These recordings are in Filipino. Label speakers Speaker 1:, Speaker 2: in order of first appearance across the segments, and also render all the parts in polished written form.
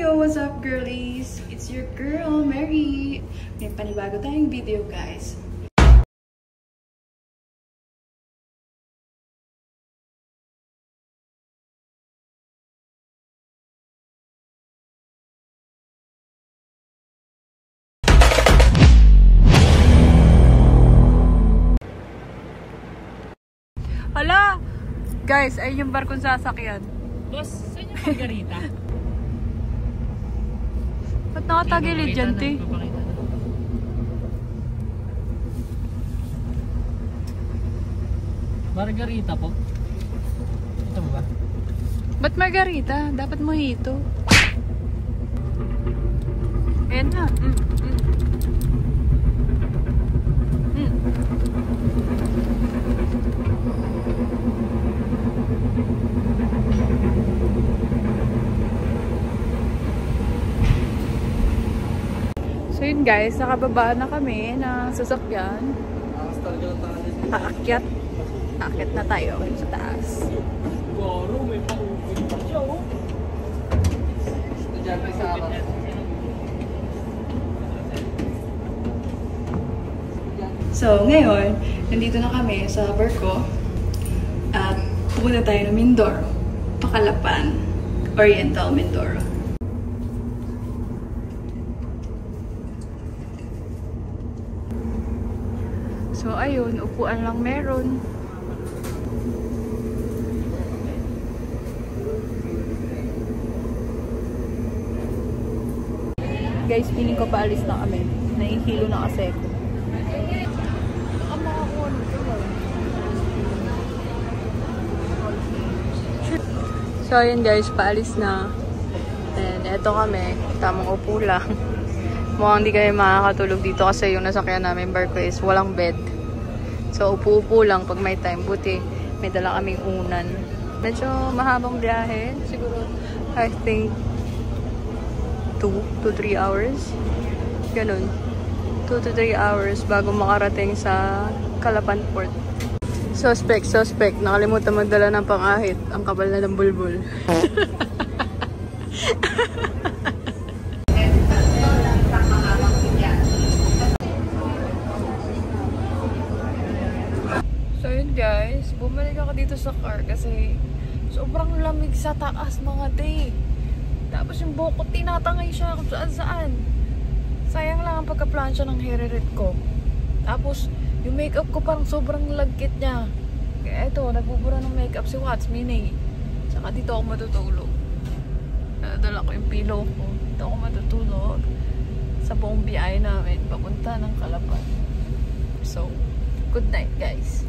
Speaker 1: Heyo! What's up, girlies? It's your girl, Mary. May panibago tayong video, guys. Hala! Guys, ayun yung barkong sasakyan.
Speaker 2: Boss, saan yung Margarita?
Speaker 1: Ba't nakatagilid dyan, te?
Speaker 2: Margarita po? Ito mo ba?
Speaker 1: Ba't Margarita? Dapat mojito. Ayan na. So yun guys, nakababa na kami ng sasakyan. Aakyat. Aakyat na tayo sa taas.
Speaker 2: May pa-open pa siya, oh. Estudyante sa akin.
Speaker 1: So ngayon, nandito na kami sa barko. At pupunta tayo ng Mindoro. Pakalapan. Oriental Mindoro. So ayun, upuan lang meron. Guys, piling ko paalis na kami. Nahihilo na kasi ako. So ayun guys, paalis na. And eto kami, tamang upo lang. Mukhang hindi kayo makakatulog dito kasi yung nasakyan namin barko is walang bed. So upo-upo lang pag may time. Buti may dala kaming unan. Medyo mahabang biyahe. Siguro I think 2 to 3 hours. Ganun. 2 to 3 hours bago makarating sa Calapan Port. Suspect. Nakalimutan magdala ng pang-ahit. Ang kapal na ng bulbul. So yun guys, bumalik ako dito sa car kasi sobrang lamig sa taas mga day. Tapos yung buhok ko tinatangay siya kung saan. Sayang lang ang pagka-plansya ng hair ko. Tapos yung makeup ko parang sobrang lagkit niya. Kaya eto, nagbubura ng makeup si Watts Mini. Saka dito ako matutulog. Nadala ko yung pillow ko. Dito ako matutulog sa buong biyahe namin papunta ng Calapan. So, good night guys.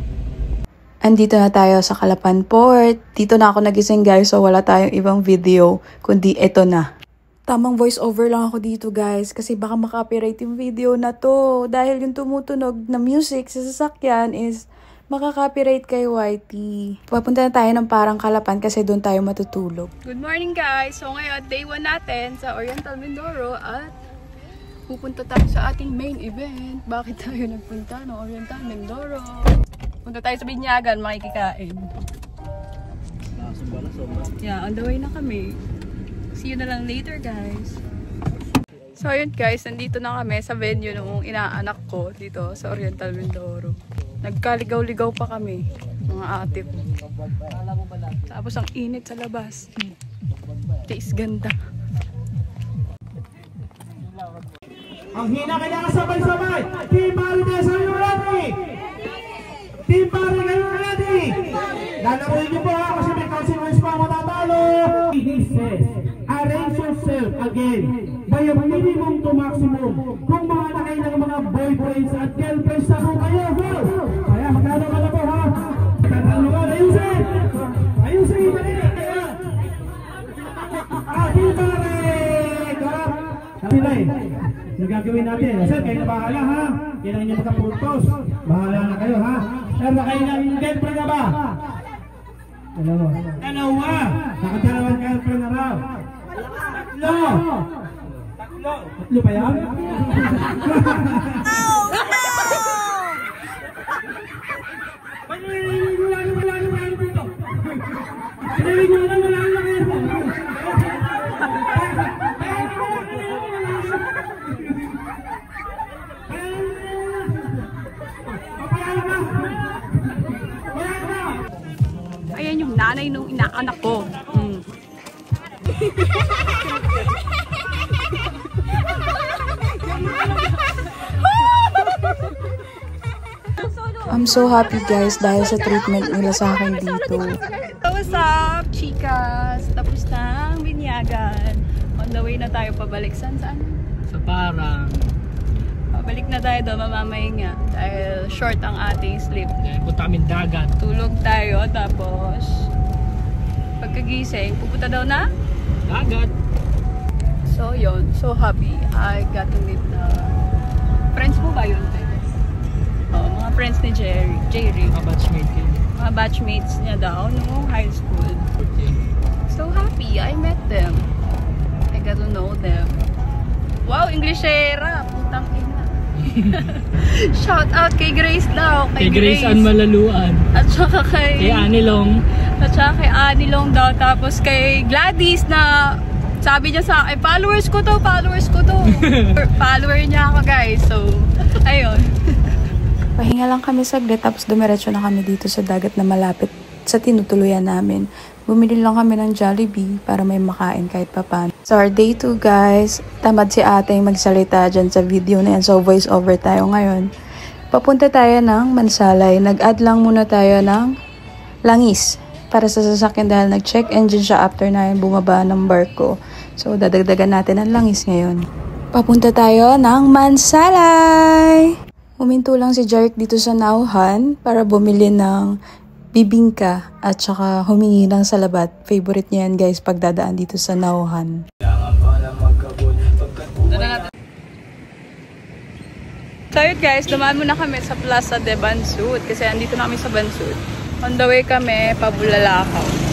Speaker 1: Andito na tayo sa Calapan Port. Dito na ako nagising guys, so wala tayong ibang video, kundi ito na. Tamang voice over lang ako dito guys, kasi baka makapiright yung video na to. Dahil yung tumutunog na music sa sasakyan is makaka-copyright kay YT. Papunta na tayo ng parang Calapan kasi doon tayo matutulog. Good morning guys! So ngayon, day 1 natin sa Oriental Mindoro at pupunta tayo sa ating main event. Bakit tayo nagpunta ng Oriental Mindoro? Punta tayo sa Binyagan, makikikain. Yeah, on the way na kami. See you na lang later, guys. So, ayun guys, nandito na kami sa venue nung inaanak ko dito sa Oriental Mindoro. Nagkaligaw-ligaw pa kami, mga ate ko. Tapos ang init sa labas. Taste ganda.
Speaker 3: Ang hina kailangan sabay-sabay. Team Marites, are you ready? Team Marites, are you ready? Lalaroin niyo po ha, kasi may consequence pa matatalo. He says, arrange yourself again by a minimum to maximum. Kung mga nakay ng mga boyfriends at girlfriends sa kayo, kaya magkano ka na po ha? Tatanungan, ayusin! Ayusin, dali! Team Marites! Kapilay! Yung gagawin natin, sir, kayo na bahala ha. Kailangan nyo magkapuntos. Bahala na kayo ha. Sir, kayo ng girlfriend na ba? Dalawa. Nakadalawang girlfriend na raw. Tatlo. Tatlo pa yan? Oh no! Paniligo dito. Paniligo lang, wala lang kayo.
Speaker 4: I'm so happy guys dahil sa treatment nila sa akin dito.
Speaker 1: What's up, chicas? Tapos na ang binyagan. On the way na tayo pabalik. Saan?
Speaker 2: So parang
Speaker 1: Pabalik na tayo doon, mamamahinga. Dahil short ang ating sleep.
Speaker 2: punta kami dagat.
Speaker 1: Tulog tayo, tapos pagkagising, pupunta daw na?
Speaker 2: Dagat.
Speaker 1: So yun, so happy. I got to meet the friends mo ba yun? Oh, mga friends ni Jerry.
Speaker 2: Mga batchmate ko.
Speaker 1: Mga batchmates niya daw noong high school. So happy, I met them. I got to know them. Wow, Englishera! Putang ina. Shout out kay Grace daw.
Speaker 2: Kay Grace Ann Malaluan.
Speaker 1: At saka kay
Speaker 2: Anilong.
Speaker 1: At saka kay Anilong daw. Tapos kay Gladys na sabi niya sa akin, followers ko to. Follower niya ako guys. So, ayun.
Speaker 4: Pahinga lang kami saglit tapos dumiretso na kami dito sa dagat na malapit sa tinutuluyan namin. Bumili lang kami ng Jollibee para may makain kahit papan. So our day 2 guys, tamad si ate magsalita dyan sa video na yan. So voice over tayo ngayon. Papunta tayo ng Mansalay. Nag-add lang muna tayo ng langis para sa sasakyan dahil nag-check engine siya after na bumaba ng barko. So dadagdagan natin ang langis ngayon. Papunta tayo ng Mansalay! Huminto lang si Jarek dito sa nauhan para bumili ng bibingka at saka humingi ng salabat. Favorite niya yan guys pagdadaan dito sa nauhan.
Speaker 1: So yun guys, dumaan muna kami sa Plaza de Bansud kasi andito na kami sa Bansud. On the way kami, Pabulalakaw.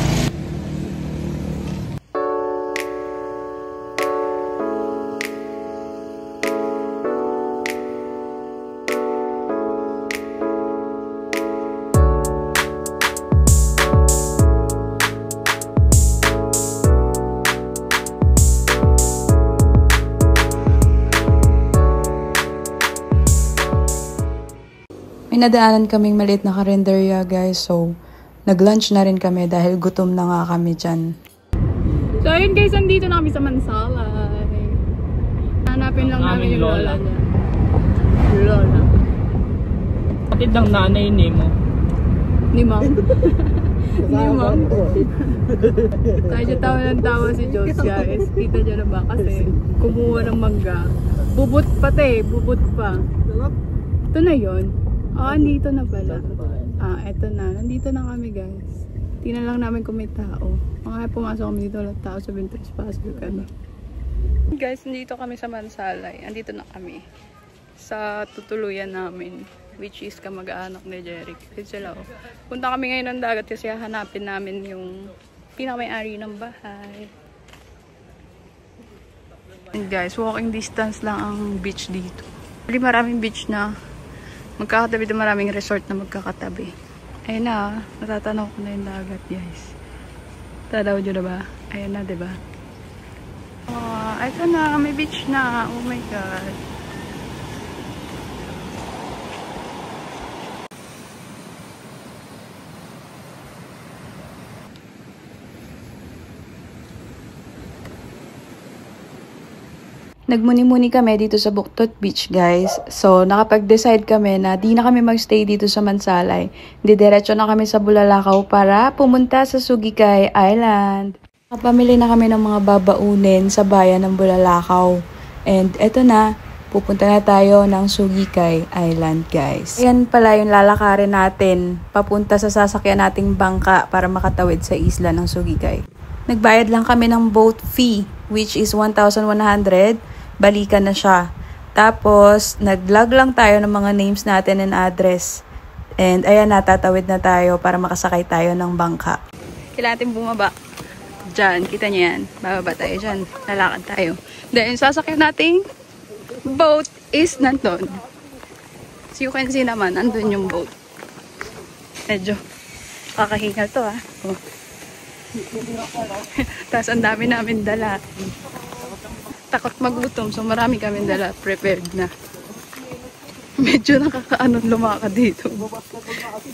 Speaker 4: May nadaanan kaming maliit na karinderya guys, so nag-lunch na rin kami dahil gutom na nga kami dyan.
Speaker 1: So ayun guys, andito na kami sa Mansalay. Hanapin lang namin yung lola niya. Lola.
Speaker 2: Patid ng nanay ni mo.
Speaker 1: Ni Ma'am. Ni Ma'am. Kaya tawa ng tawa si Diyos guys. Kita niyo na ba? Kasi kumuha ng mangga. Bubot pa bubot pa. Ito na yun. Ah, andito na pala. Ah, eto na. Nandito na kami guys. Tingnan lang namin kung may tao. Mga pumasok kami dito, walang tao, sabihin trespassing kami. Guys, nandito kami sa Mansalay. Andito na kami. Sa tutuluyan namin. Which is kamag-anak ni Jeric. Kasi sila, oh. Punta kami ngayon ng dagat kasi hanapin namin yung pinaka-may-ari ng bahay. And guys, walking distance lang ang beach dito. Really maraming beach na magkakatabi na, maraming resort na magkakatabi. Ayun na, natatanaw ko na yung dagat guys. Tadaw nyo na ba? Ayun na, diba? Oh, ito na, may beach na. Oh my god.
Speaker 4: Nagmuni-muni kami dito sa Buktot Beach guys. So nakapag-decide kami na di na kami magstay dito sa Mansalay. Diretso na kami sa Bulalakaw para pumunta sa Sugikay Island. Nakapamili na kami ng mga babaunin sa bayan ng Bulalakaw. And eto na, pupunta na tayo ng Sugikay Island guys. Ayan pala yung lalakarin natin papunta sa sasakyan nating bangka para makatawid sa isla ng Sugikay. Nagbayad lang kami ng boat fee which is 1,100. Balikan na siya. Tapos, nag-log lang tayo ng mga names natin and address. And ayan na, tatawid na tayo para makasakay tayo ng bangka.
Speaker 1: Kailangan natin bumaba. Diyan, kita niyo yan. Bababa tayo dyan. Lalakad tayo. Then, sasakyan nating boat is nandun. So you can see naman, nandun yung boat. Medyo kakahingal to ah. Oh. Tapos ang dami namin dala. Takot magutom, so marami kami dala, prepared na. Medyo nakakaano lumakad dito.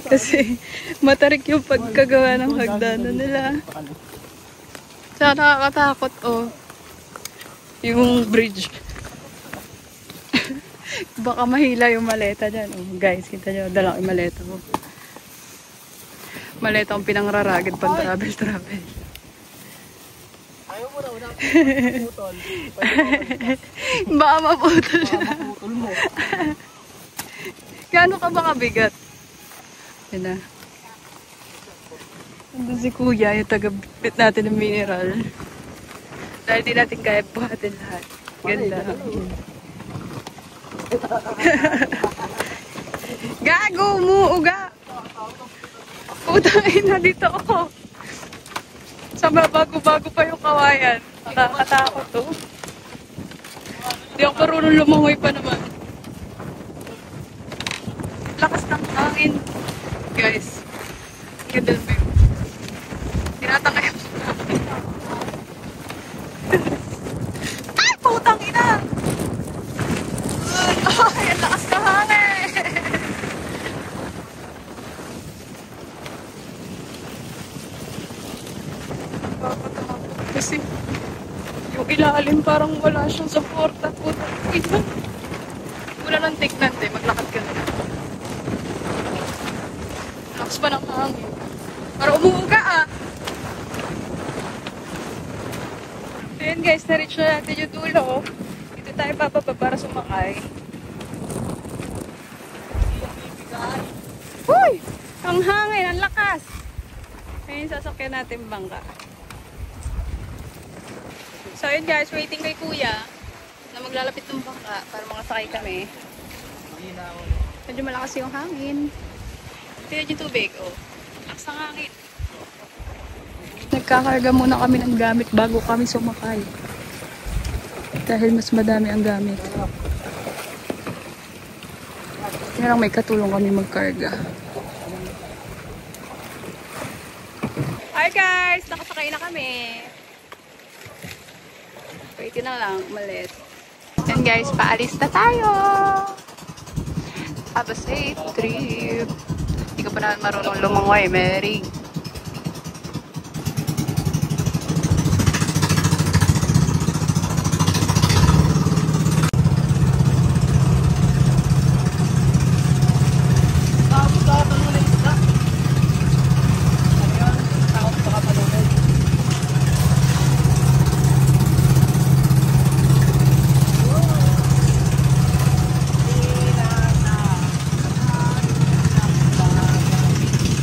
Speaker 1: Kasi matarik yung pagkagawa ng hagdanan nila. Sana nakakatakot, oh. Yung bridge. Baka mahila yung maleta dyan. Oh, guys, kita nyo, dala ko yung maleta ko. Maleta akong pinangraragid pang travel.
Speaker 2: Ayaw mo na, wala putol.
Speaker 1: Baka maputol na.
Speaker 2: Maputol mo.
Speaker 1: Gaano ka ba kabigat? Yan na. Nandun si Kuya, yung taga-bit natin ng mineral. Dahil di natin kaya buhatin lahat. Ganda. Gago mo, uga! Putang ina, dito ako. Sa bago-bago pa yung kawayan. Nakakatakot to. Hindi ako marunong lumangoy pa naman. Lakas ng hangin. Guys, ganda ng view. Tinatangay ako sa hangin. Ay, putang ina! Ay, ang lakas ng hangin! Kasi yung ilalim parang wala siyang suporta. Putang ina. Wala nang tignan, maglakad ka na. Lakas pa ng hangin. Para umuuga ah. Ayan guys, na-reach na natin yung dulo. Dito tayo bababa para sumakay. Uy! Ang hangin, ang lakas! Ayan, sasakyan natin bangka. So yun guys, waiting kay Kuya na maglalapit ng bangka para makasakay kami. Medyo malakas yung hangin. Tignan yung tubig, oh. Lakas ng hangin. Nagkakarga muna kami ng gamit bago kami sumakay. Dahil mas madami ang gamit. Kaya lang may katulong kami magkarga. Hi guys! Nakasakay na kami. Wait na lang, umalis. And guys, paalis na tayo! Have a safe trip! Hindi ka pa naman marunong lumangoy, Mary.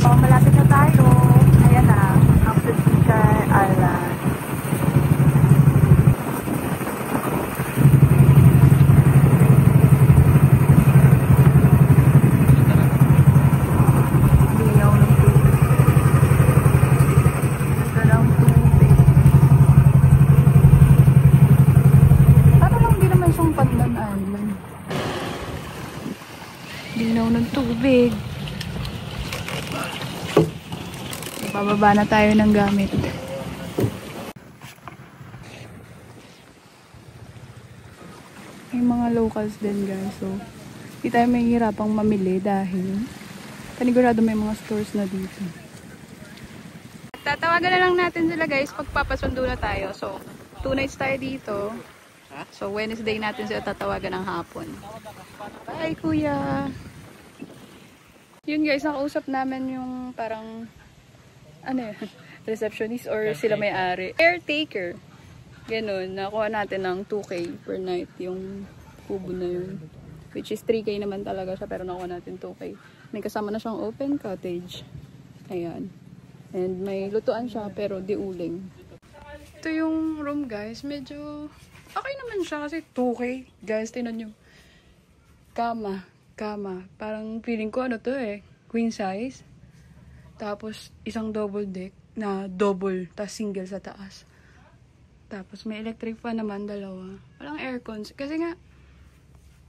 Speaker 1: Malapit na tayo. Ayan na. Ang Picture Island. Linaw ng tubig. Ganda ng tubig. Para lang di naman siyang Pandan Island. Linaw ng tubig. Bababa na tayo ng gamit. May mga locals din guys. So, hindi tayo mahihirapang mamili dahil panigurado may mga stores na dito. Tatawagan na lang natin sila guys pag papasundo na tayo. So, 2 nights tayo dito. So, Wednesday natin sila tatawagan ng hapon. Bye kuya! Yun guys, nakausap namin yung parang ano yun? Receptionist or sila may-ari. Caretaker. Ganun. Nakuha natin ng 2K per night yung kubo na yun. Which is 3K naman talaga siya pero nakuha natin 2K. May kasama na siyang open cottage. Ayan. And may lutuan siya pero di uling. Ito yung room guys. Medyo okay naman siya kasi 2K. Guys, tinan nyo. Kama. Parang feeling ko ano to queen size. Tapos, isang double deck na double, tas single sa taas. Tapos, may electric fan naman, 2. Walang aircon. Kasi nga,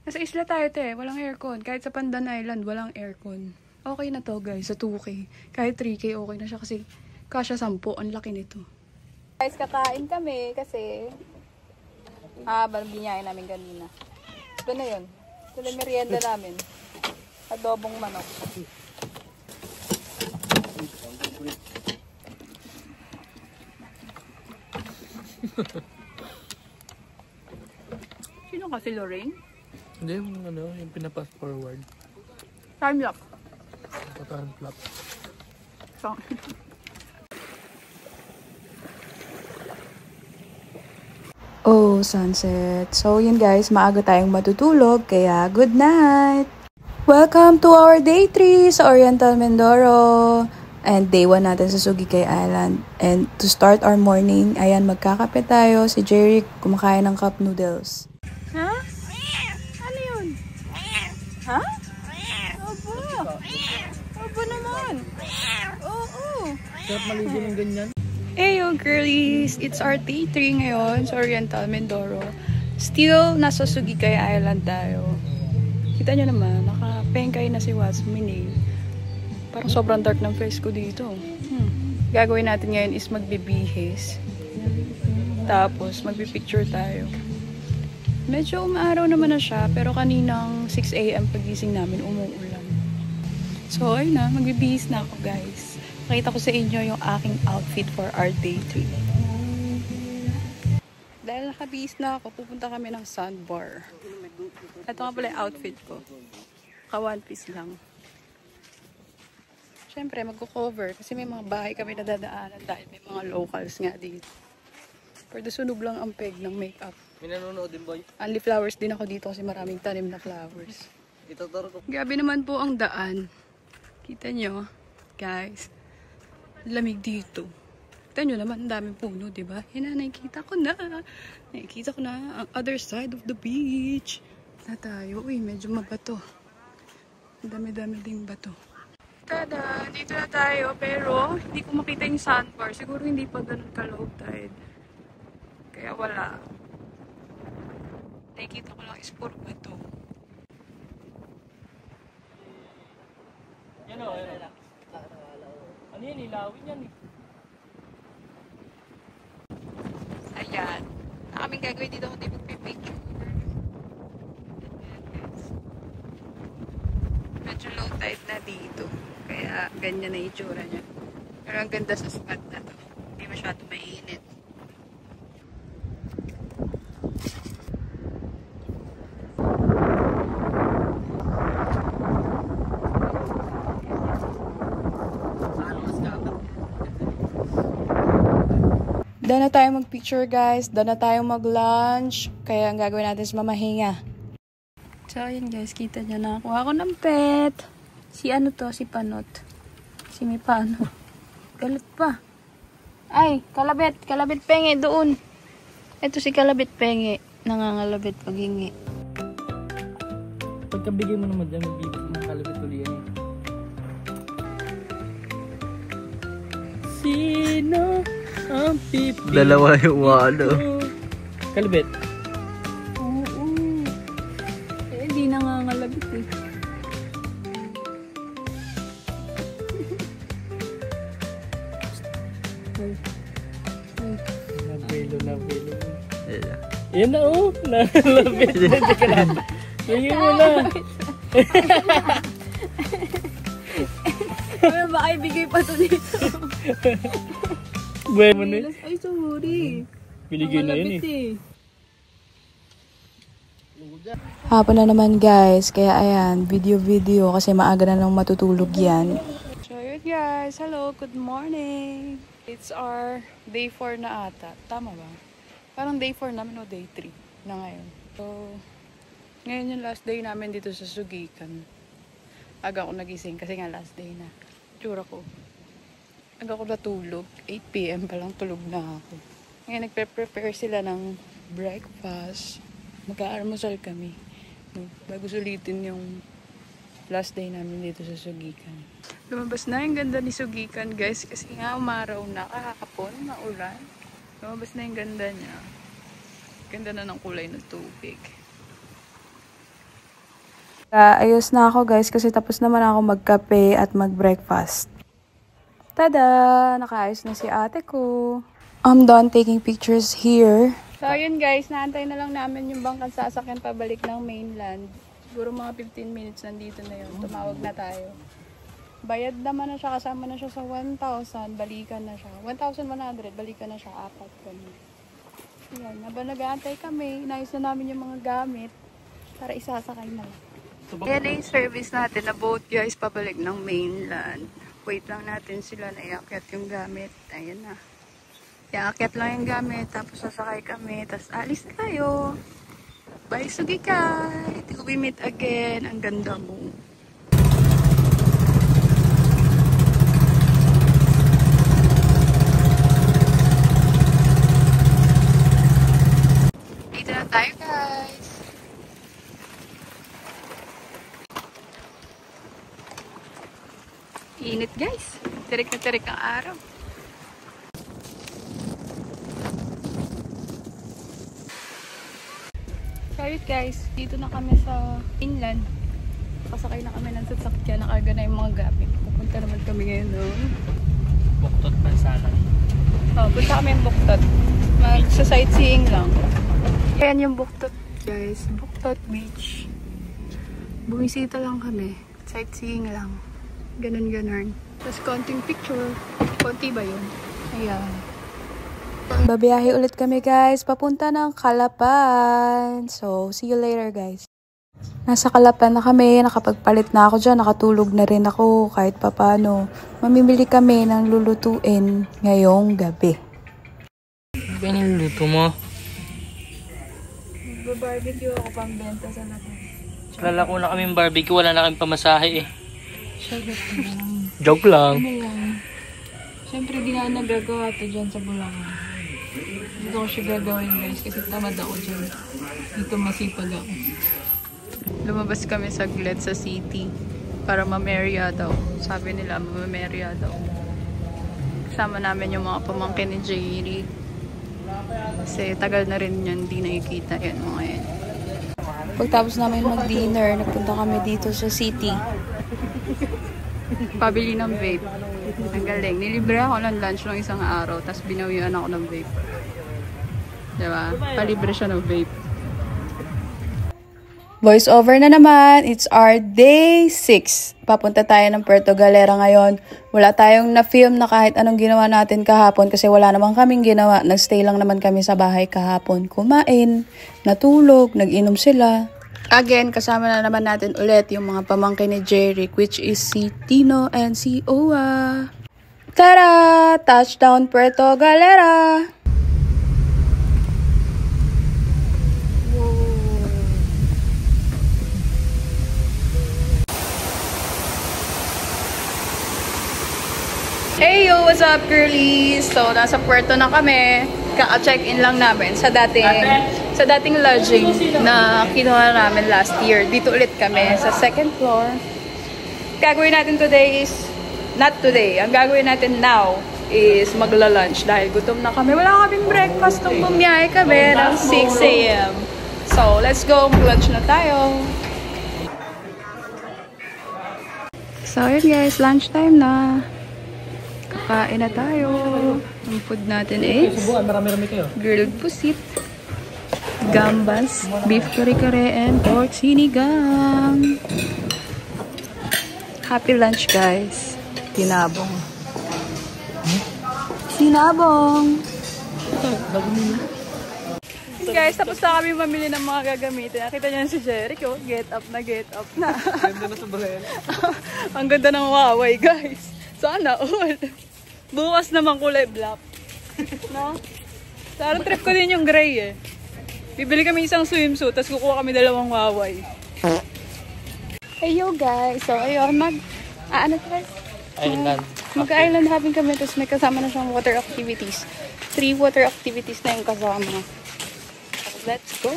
Speaker 1: nasa isla tayo walang aircon. Kahit sa Pandan Island, walang aircon. Okay na to guys, sa 2K. Kahit 3K, okay na siya kasi kasya 10. Ang laki nito. Guys, kakain kami kasi binyayin namin kanina. Ito na yun. Ito na merienda namin. Adobong manok.
Speaker 2: Sino kasi Lorraine?
Speaker 5: Hindi, yung pinapass forward.
Speaker 2: Time lock.
Speaker 5: Patahan flap.
Speaker 2: So,
Speaker 4: Oh, sunset. So, yun guys, maaga tayong matutulog, kaya good night! Welcome to our day 3 sa Oriental Mindoro. And day 1 natin sa Sugikay Island. And to start our morning, ayan, magkakape tayo. Si Jerry kumakain ng cup noodles.
Speaker 2: ha? Ano yun? Ha? Aba. Aba naman. Oo.
Speaker 5: Sarap maligo ng ganyan.
Speaker 2: Hey yo girlies! It's our day 3 ngayon sa Oriental Mindoro. Still, nasa Sugikay Island tayo. Kita nyo naman, nakapengkay na si Wasmin. Parang sobrang dark ng face ko dito. Gagawin natin ngayon is magbibihis. Tapos, magbipicture tayo. Medyo umaaraw naman na siya, pero kaninang 6 AM pagising namin, umuulan. So, ayun na, magbibihis na ako guys. Nakita ko sa inyo yung aking outfit for our day 3. Dahil nakabihis na ako, pupunta kami ng sandbar. Ito nga pala yung outfit ko. Ka one piece lang. Siyempre, magko-cover kasi may mga bahay kami nadadaanan dahil may mga locals nga dito. Pero sunog lang ang peg ng makeup.
Speaker 5: May nanonood din boy.
Speaker 2: Only flowers din ako dito kasi maraming tanim na flowers.
Speaker 5: Ituturo ko.
Speaker 2: Gabi naman po ang daan. Kita nyo, guys. Lamig dito. Kita nyo naman, ang daming puno, diba? Yan na, nakikita ko na. Nakikita ko na ang other side of the beach. Na tayo. Uy, medyo mabato. Ang dami-dami ding bato. Tada! Dito na tayo. Pero, hindi ko makita yung sandbar. Siguro hindi pa ganun ka-low tide. Kaya wala. Nakikita ko lang is puro bato.
Speaker 5: Yan o, yan o. Ano yan, ilawin yan eh.
Speaker 2: Ayan. Na kaming gagawin dito kung di magpipicture. Medyo low tide na dito. Kaya ganyan na itsura niya. Pero ang ganda sa spot na to. Hindi masyado mainit.
Speaker 4: Dahil na tayo mag-picture guys, dahil na tayo mag-lunch, kaya ang gagawin natin is mamahinga.
Speaker 2: So, yun guys, kita nyo na. Kuha ko ng pet. Si ano to? Si Panot. Si Mipano. Galit pa. Ay, kalabit. Kalabit penge doon. Ito si kalabit penge. Nangangalabit paghingi.
Speaker 5: Pagkabigay mo naman dyan, magbibig mo kalabit ulit yan eh. Sino ang pipi? Dalawa yung walo. Kalabit.
Speaker 2: Oo. Eh, di nangangalabit eh.
Speaker 5: Nabelo. Yan na oh. Nalabit. Hindi ka lang. Tingin mo na.
Speaker 2: Ay, baka ibigay pa to dito.
Speaker 5: Buhay mo na eh.
Speaker 2: Ay, sorry.
Speaker 5: Biligay na yun eh.
Speaker 4: Hapon na naman guys, kaya ayan, video kasi maaga na lang matutulog yan.
Speaker 2: So yun guys, hello, good morning. It's our day 4 na ata. Tama ba? Parang day 4 namin o day 3 na ngayon. So, ngayon yung last day namin dito sa Sugikan. Aga ako nagising kasi nga last day na. Tsura ko. Aga ako natulog. 8 PM pa lang tulog na ako. Ngayon nagpe-prepare sila ng breakfast. Mag-aalmusal kami. Bago sulitin yung last day namin dito sa Sugikan. Lumabas na yung ganda ni Sugikan guys kasi nga umaraw na kahapon, maulan. Lumabas na yung ganda niya. Ganda na ng kulay ng tubig.
Speaker 4: Ayos na ako guys kasi tapos naman ako magkape at mag-breakfast. Tada! Nakaayos na si ate ko. I'm done taking pictures here.
Speaker 2: So yun guys, naantay na lang namin yung bangkang sasakyan pabalik ng mainland. Siguro mga 15 minutes nandito na yun. Tumawag na tayo. Bayad naman na siya, kasama na siya sa 1,000, balikan na siya. 1,100, balikan na siya, 4 kami. Ayan, habang nag-aantay kami, inayos na namin yung mga gamit para isasakay na lang. Ayan na yung service natin na boat guys, pabalik ng mainland. Wait lang natin sila na iakyat yung gamit. Ayan na. Iakyat lang yung gamit, tapos sasakay kami, tapos alis na tayo. Bye Sugikay! Till we meet again. Ang ganda mo. Dito na tayo guys. Init guys. Tirik na tirik ang araw. Kayot guys, dito na kami sa inland. Pasakay na kami ng sasakyan, nakarga na yung mga gamit. Pupunta naman kami ngayon doon.
Speaker 5: Buktot Bansalan.
Speaker 2: Oh, punta kami yung Buktot. Magsa-sightseeing lang. Ayan yung Buktot guys, Buktot Beach. Bumisita lang kami, sightseeing lang. Ganun-ganun. Tapos konting picture. Konti ba yun? Ayan.
Speaker 4: Babiyahe ulit kami guys, papunta ng Calapan. So, see you later guys. Nasa Calapan na kami, nakapagpalit na ako dyan, nakatulog na rin ako kahit papano. Mamimili kami ng lulutuin ngayong gabi.
Speaker 5: Ano ba niluluto mo?
Speaker 2: Magbabarbecue ako pambenta sa lahat.
Speaker 5: Lalako na kaming barbecue, wala na kaming pamasahe eh.
Speaker 2: Sagot lang.
Speaker 5: Joke lang.
Speaker 2: Ano lang. Siyempre di na nagagawa ito dyan sa Bulacan. Dito ko siya gagawin guys kasi tamad ako dyan. Dito masipag ako. Lumabas kami saglit sa city para mamerya daw. Sabi nila mamerya daw. Kasama namin yung mga pamangkin ni Jerry. Kasi tagal na rin yan, di nakikita yan mga yan.
Speaker 4: Pagtapos namin mag-dinner, nagpunta kami dito sa city.
Speaker 2: Pabili ng vape. Ang galing. Nilibre ako ng lunch ng isang araw, tapos binawian ako ng vape. Diba? Palibre siya ng vape.
Speaker 4: Voice over na naman. It's our day 6. Papunta tayo ng Puerto Galera ngayon. Wala tayong na-film na kahit anong ginawa natin kahapon kasi wala naman kaming ginawa. Nagstay lang naman kami sa bahay kahapon. Kumain, natulog, nag-inom sila. Again, kasama na naman natin ulit yung mga pamangkin ni Jeric, which is si Tino and si Owa. Tara! Touchdown Puerto Galera!
Speaker 2: Hey yo! What's up girlies? So, nasa Puerto na kami. Kaka-check-in lang namin sa dating lodging na kinuha namin last year. Dito ulit kami sa second floor. Gagawin natin today is, not today, ang gagawin natin now is magla-lunch dahil gutom na kami. Wala kaming breakfast nung bumiyahe kami ng 6 AM. So, let's go. Mag-lunch na tayo. So, yun guys. Lunchtime na. Kakain na tayo. Ang food natin is grilled pusit, gambas, beef kare-kare, and pork sinigang. Happy lunch guys. Sinabong. Sinabong! Guys, tapos na kami mamili ng mga gagamitin. Nakita niyo si Jeric, oh. Get up na, get up na. Ganda na sobrang. Ang ganda ng Huawei guys. Sana all. Bukas naman kulay black. No? Sarang trip ko din yung gray eh. Bibili kami isang swimsuit, tapos kukuha kami dalawang Huawei. Hey yo guys! So ayun, ano guys?
Speaker 5: Island.
Speaker 2: Mag-island hopping kami, tapos may kasama na siyang water activities. 3 water activities na yung kasama. So, let's go!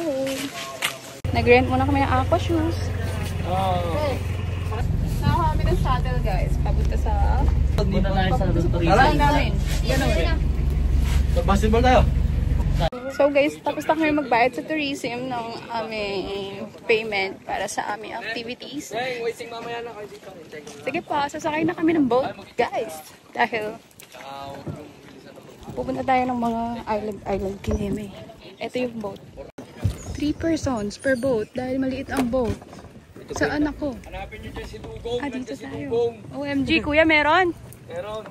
Speaker 2: Nag-rent muna kami ng aqua shoes.
Speaker 5: Oh.
Speaker 2: Nakakuha kami ng shuttle guys. Papunta sa...
Speaker 5: Punta tayo sa tourism.
Speaker 2: namin.
Speaker 3: Basketball tayo.
Speaker 2: So guys, tapos na kami magbayad sa tourism ng aming payment para sa aming activities. Sige pa, sasakay na kami ng boat guys. Dahil pupunta tayo ng mga island kineme. Ito yung boat. 3 persons per boat dahil maliit ang boat. Saan ako?
Speaker 5: Hanapin nyo dyan si Dugong.
Speaker 2: Ah, dito tayo. OMG, kuya, meron?
Speaker 5: Meron.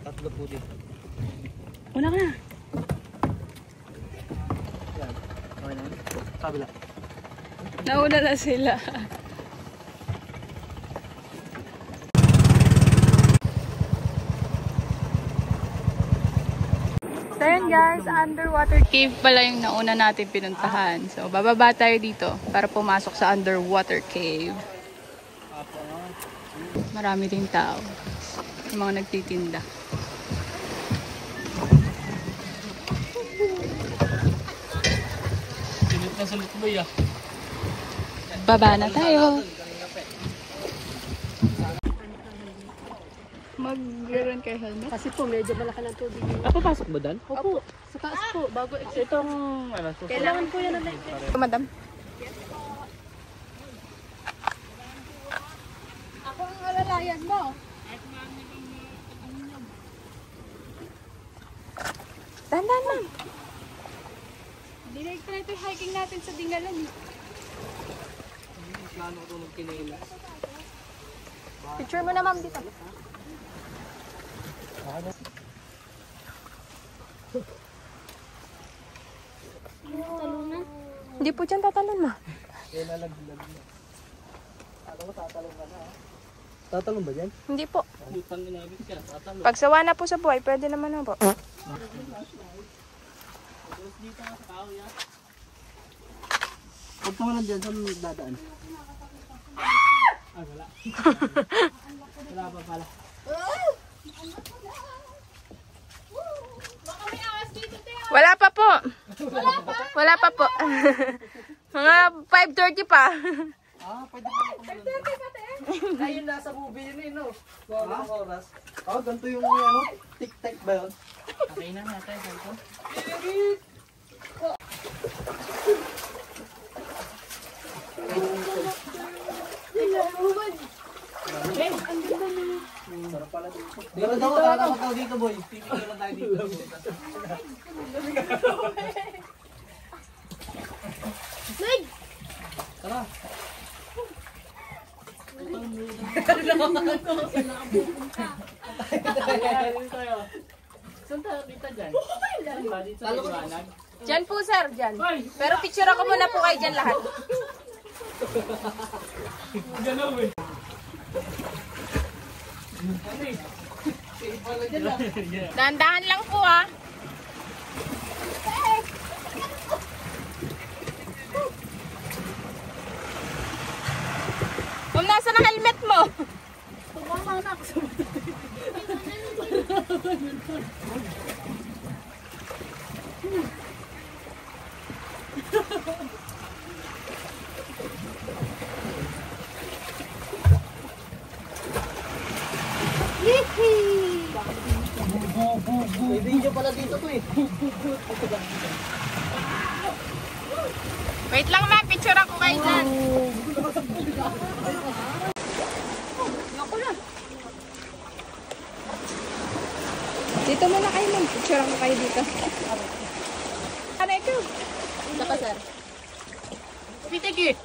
Speaker 5: 3 po dito.
Speaker 2: Una ka na.
Speaker 5: Kabila.
Speaker 2: Nauna na sila. So yun guys, underwater cave pala yung nauna natin pinuntahan. So bababa tayo dito para pumasok sa underwater cave. Marami ding tao. Yung mga nagtitinda.
Speaker 5: Sulit na sulit mo ya.
Speaker 2: Baba na tayo. Mag-run kayo helmet?
Speaker 6: Kasi po, medyo malaki ng tubig.
Speaker 5: Papasok mo dan?
Speaker 6: Opo, sa taas po, bago exit.
Speaker 5: Itong ano,
Speaker 6: Kailangan po yan na light.
Speaker 2: Madam.
Speaker 6: Ako ang alalayan mo.
Speaker 2: Dahan-dahan lang. Direct-try ito hiking natin sa Dingalan.
Speaker 5: plano ko magkinila.
Speaker 2: Picture mo na ma'am dito. Hindi po dyan tatalon ma.
Speaker 5: Tatalon ba dyan?
Speaker 2: Hindi po.
Speaker 5: Butang inabit ka, tatalon.
Speaker 2: Pag sawa na po sa buhay, pwede naman na po.
Speaker 5: Huwag ka man dyan, saan dadaan? Ah, wala. Wala pa pala.
Speaker 2: Wala pa po. Wala pa po. Mga 5:30 pa.
Speaker 5: Ah, pwede pa na. Ayun, nasa movie yun eh, no? Wala ng oras. Oh, ganito yung ano, tic-tac ba yun? Okay na natin, ganito. Pero daw, tatapos tayo dito, boy. Pipigil lang tayo dito. Tara. Saan tayo kita dyan? Dito sa liwanag?
Speaker 2: Diyan po sir, diyan. Pero picture ako muna po kayo dyan lahat.
Speaker 5: Ganaw eh.
Speaker 2: Dahan-dahan lang po ah. Kung nasa na helmet mo?
Speaker 5: May video pala dito to eh.
Speaker 2: Wait lang ma'am, picture ako kayo dyan. Dito muna kayo ma'am, picture ako kayo dito. Ano ito? Saka sir. Pitigi.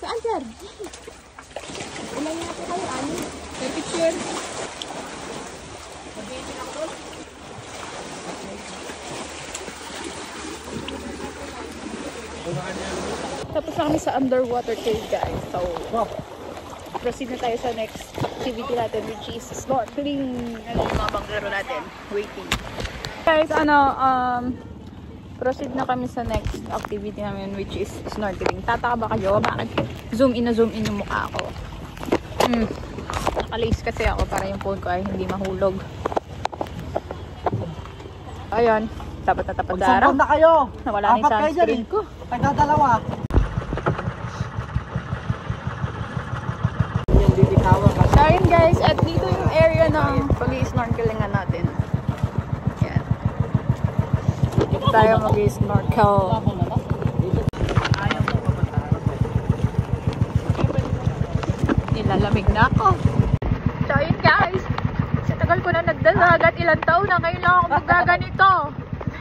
Speaker 2: Saan sir? Umayin na po kayo, ano? May picture. Tapos na kami sa underwater cave guys. So, proceed na tayo sa next activity natin which is snorkeling. Ano yung mga banglaro natin? Waiting. Guys, proceed na kami sa next activity namin which is snorkeling. Tataka ba kayo? Bakit zoom in yung mukha ko? Nakalace kasi ako para yung phone ko ay hindi mahulog. Ayan. Tapat na tapat sa araw.
Speaker 5: Magsampon na kayo.
Speaker 2: Nawala na yung sunscreen ko.
Speaker 5: Pagdadalawa. Yan, lilitawa ka.
Speaker 2: So ayun guys, at dito yung area ng pag-i-snorkelingan natin. Yan. Dito tayo mag-i-snorkel. Nilalamig na ako. So ayun guys, sa tagal ko na nagdasagat, ilang taon na ngayon lang ako magaganito.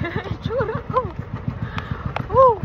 Speaker 2: Itsura ko. Woo!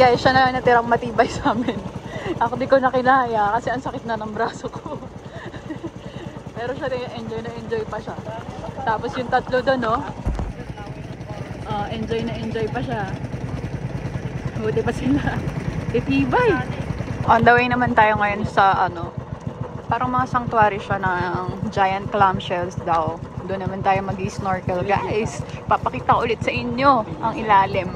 Speaker 2: guys, siya na natirang matibay sa amin. Ako di ko na kinaya kasi ang sakit na ng braso ko. Pero siya enjoy pa siya. Tapos yung tatlo doon, no? Enjoy pa siya. Buti pa sila. Itibay. On the way naman tayo ngayon sa parang mga sanctuary siya ng giant clamshells daw. Doon naman tayo mag-snorkel, guys. Papakita ulit sa inyo ang ilalim.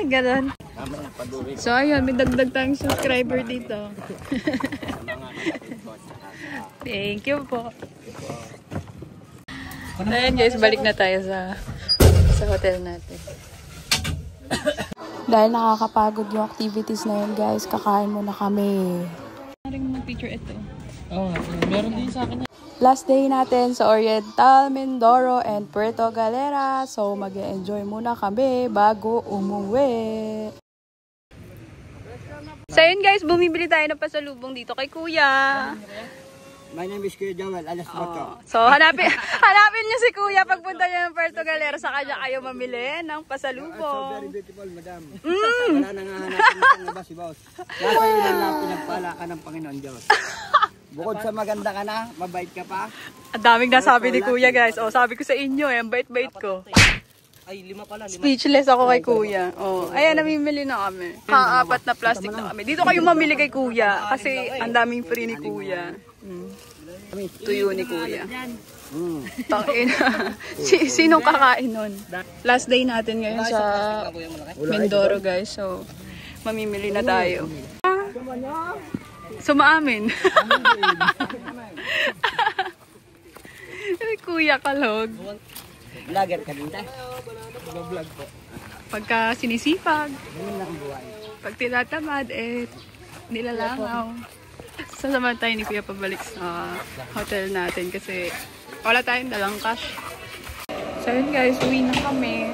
Speaker 2: Ganon. So ayun, may dagdag tayong subscriber dito. Thank you po. Ayan guys, balik na tayo sa hotel natin.
Speaker 4: Dahil nakakapagod yung activities na yun guys, kakain muna kami.
Speaker 2: Maring mag-picture ito.
Speaker 5: Oo, meron din sa akin.
Speaker 4: Last day natin sa Oriental, Mindoro, and Puerto Galera. So, mag-enjoy muna kami bago umuwi.
Speaker 2: So, yun guys, bumibili tayo ng pasalubong dito kay Kuya.
Speaker 5: My name is Kuya Joel, alas Moto.
Speaker 2: So, hanapin niyo si Kuya pagpunta niyo ng Puerto Galera. Sa kanya kayo mamili ng pasalubong.
Speaker 5: Very beautiful, madam. Wala nang hahanapin ng iba si boss. Nasa iyo lang pinagpala ka ng Panginoon Diyos. Bukod sa maganda ka na, mabait ka pa.
Speaker 2: Ang daming nasabi ni Kuya guys. Oh, sabi ko sa inyo, ang bait-bait ko.
Speaker 5: Ay, 5 pala.
Speaker 2: Speechless ako kay Kuya. Oh, ayan, namimili na kami. Apat na plastic na kami. Dito kayo mamili kay Kuya kasi ang daming free ni Kuya. Tuyo ni Kuya. Tangina. Sinong kakain nun? Last day natin ngayon sa Mindoro guys. So, mamimili na tayo. Sumaamin. Kuya Kalog.
Speaker 5: Vlogger ka din tayo. Vlog po.
Speaker 2: Pagka sinisipag, pag tinatamad, nilalangaw. Sasama tayo ni Kuya pabalik sa hotel natin kasi wala tayong dalang cash. So yun guys, uwi na kami.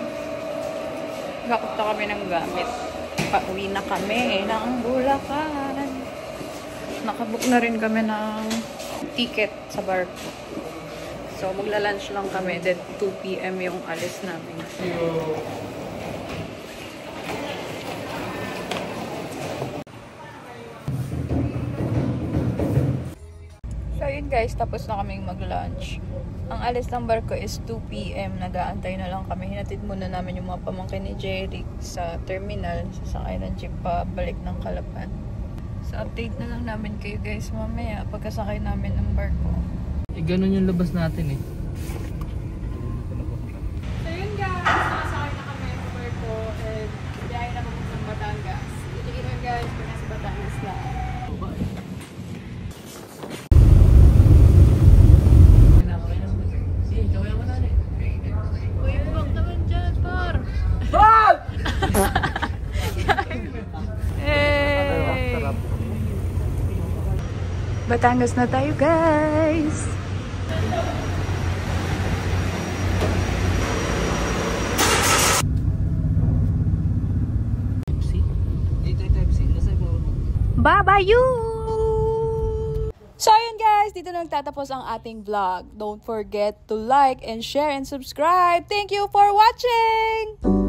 Speaker 2: Gakot na kami ng gamit. Pa-uwi na kami ng Bulacan. Nakabook na rin kami ng ticket sa barko. So magla-lunch lang kami. Then 2 PM yung alis namin. So yun guys, tapos na kaming mag-lunch. Ang alis ng barko is 2 PM. Nag-aantay na lang kami. Hinatid muna namin yung mga pamangkin ni Jeric sa terminal. Sasakay ng jeep pa balik ng Calapan. So update na lang namin kayo guys mamaya pagkasakay namin ng barko.
Speaker 5: ganun yung labas natin eh.
Speaker 2: So yun guys, nakasakay na kami sa Puerto and biyahe na kami sa Batangas. Ito yun guys, pag nasa Batangas na.
Speaker 1: Uy, bak naman dyan, par.
Speaker 2: Hey! Batangas na tayo guys!
Speaker 4: Bye-bye you! So yun guys, dito na nagtatapos ang ating vlog. Don't forget to like and share and subscribe. Thank you for watching!